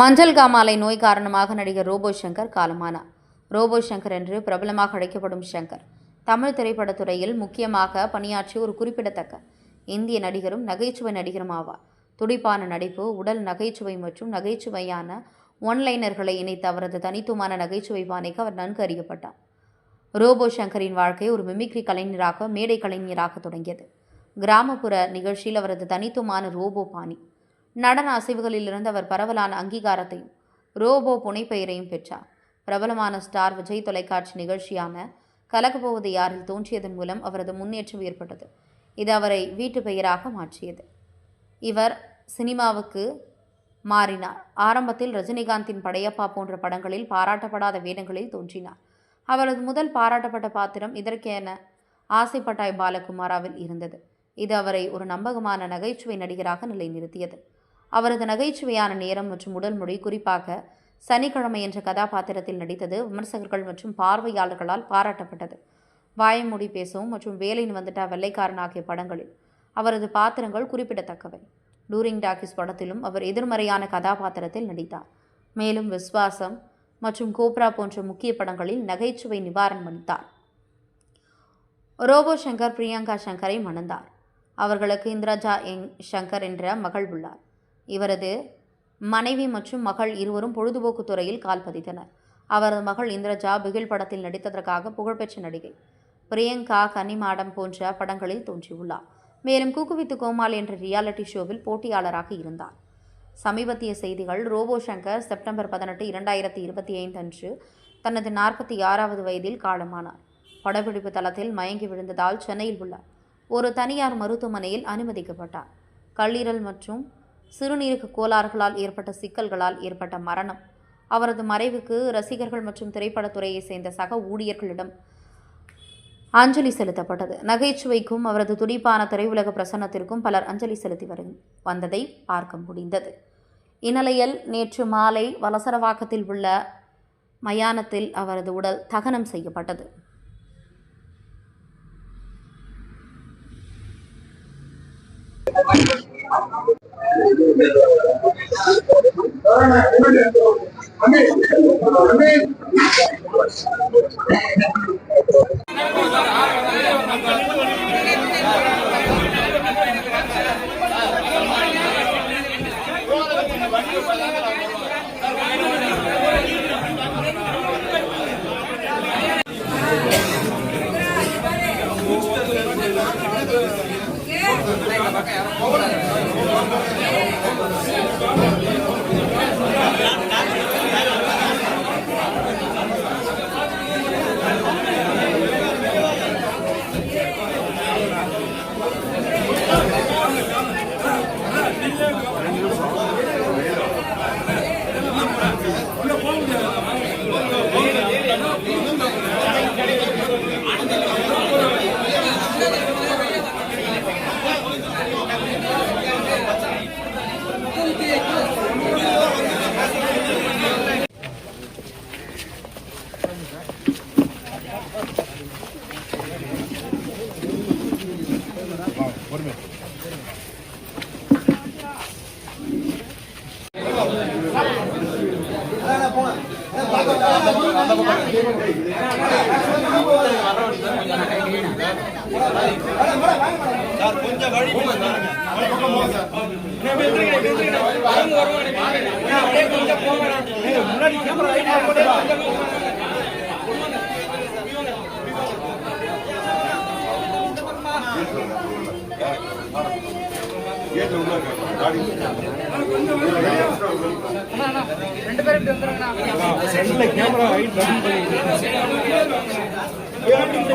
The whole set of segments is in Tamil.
மஞ்சள் காமாலை நோய் காரணமாக நடிகர் ரோபோ சங்கர் காலமானார். ரோபோ சங்கர் என்று பிரபலமாக அழைக்கப்படும் சங்கர் தமிழ் திரைப்படத்துறையில் முக்கியமாக பணியாற்றிய ஒரு குறிப்பிடத்தக்க இந்திய நடிகரும் நகைச்சுவை நடிகரும் ஆவார். துடிப்பான நடிப்பு, உடல் நகைச்சுவை மற்றும் நகைச்சுவையான ஒன்லைனர்களை இணைத்த அவரது தனித்துவமான நகைச்சுவை பாணிக்கு அவர் நன்கு அறியப்பட்டார். ரோபோ சங்கரின் வாழ்க்கை ஒரு மிமிக்ரி கலைஞராக, மேடை கலைஞராக தொடங்கியது. கிராமப்புற நிகழ்ச்சியில் அவரது தனித்துவமான ரோபோ பாணி, நடன அசைவுகளிலிருந்து அவர் பரவலான அங்கீகாரத்தையும் ரோபோ புனைப்பெயரையும் பெற்றார். பிரபலமான ஸ்டார் விஜய் தொலைக்காட்சி நிகழ்ச்சியான கலக்கப்போவது யாரில் தோன்றியதன் மூலம் அவரது முன்னேற்றம் ஏற்பட்டது. இது அவரை வீட்டு பெயராக மாற்றியது. இவர் சினிமாவுக்கு மாறினார். ஆரம்பத்தில் ரஜினிகாந்தின் படையப்பா போன்ற படங்களில் பாராட்டப்படாத வேடங்களில் தோன்றினார். அவரது முதல் பாராட்டப்பட்ட பாத்திரம் இதற்கென ஆசைப்பட்டாய் பாலகுமாராவில் இருந்தது. இது அவரை ஒரு நம்பகமான நகைச்சுவை நடிகராக நிலைநிறுத்தியது. அவரது நகைச்சுவையான நேரம் மற்றும் உடல் மொழி, குறிப்பாக சனிக்கிழமை என்ற கதாபாத்திரத்தில் நடித்தது விமர்சகர்கள் மற்றும் பார்வையாளர்களால் பாராட்டப்பட்டது. வாய்மொழி பேசவும் மற்றும் வேலையின் வந்துட்டா வெள்ளைக்காரன் ஆகிய படங்களில் அவரது பாத்திரங்கள் குறிப்பிடத்தக்கவை. டூரிங் டாக்கிஸ் படத்திலும் அவர் எதிர்மறையான கதாபாத்திரத்தில் நடித்தார். மேலும் விஸ்வாசம் மற்றும் கோப்ரா போன்ற முக்கிய படங்களில் நகைச்சுவை நிவாரணம் அளித்தார். ரோபோ சங்கர் பிரியங்கா சங்கரை மணந்தார். அவர்களுக்கு இந்திரஜா சங்கர் என்ற மகள் உள்ளார். இவரது மனைவி மற்றும் மகள் இருவரும் பொழுதுபோக்கு துறையில் கால் பதித்தனர். அவரது மகள் இந்திரஜா பிகில் படத்தில் நடித்ததற்காக புகழ்பெற்ற நடிகை. பிரியங்கா கன்னிமாடம் போன்ற படங்களில் தோன்றியுள்ளார். மேலும் குக்கு வித் கோமாளி என்ற ரியாலிட்டி ஷோவில் போட்டியாளராக இருந்தார். சமீபத்திய செய்திகள். ரோபோ சங்கர் செப்டம்பர் 18, 2025 அன்று தனது 46வது வயதில் காலமானார். படப்பிடிப்பு தளத்தில் மயங்கி விழுந்ததால் சென்னையில் உள்ள ஒரு தனியார் மருத்துவமனையில் அனுமதிக்கப்பட்டார். கல்லீரல் மற்றும் சிறுநீரக கோளாறுகளால் ஏற்பட்ட சிக்கல்களால் ஏற்பட்ட மரணம். அவரது மறைவுக்கு ரசிகர்கள் மற்றும் திரைப்படத்துறையை சேர்ந்த சக ஊழியர்களிடம் அஞ்சலி செலுத்தப்பட்டது. நகைச்சுவைக்கும் அவரது துடிப்பான திரையுலக பிரசன்னத்திற்கும் பலர் அஞ்சலி செலுத்தி வந்ததை பார்க்க முடிந்தது. இந்நிலையில் நேற்று மாலை வலசரவாக்கத்தில் உள்ள மயானத்தில் அவரது உடல் தகனம் செய்யப்பட்டது. யாரும்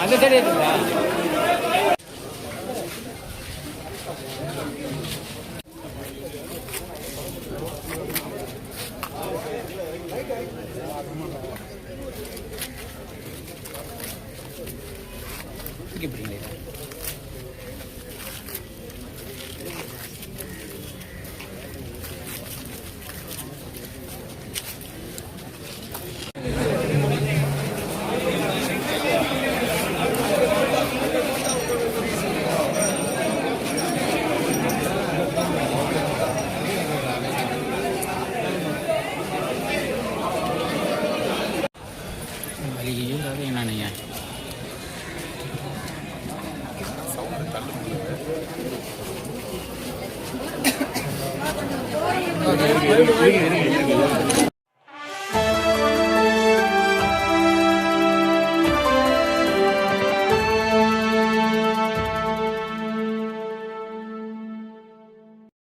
அந்த சைடு இருக்குங்களா? என்னன்னு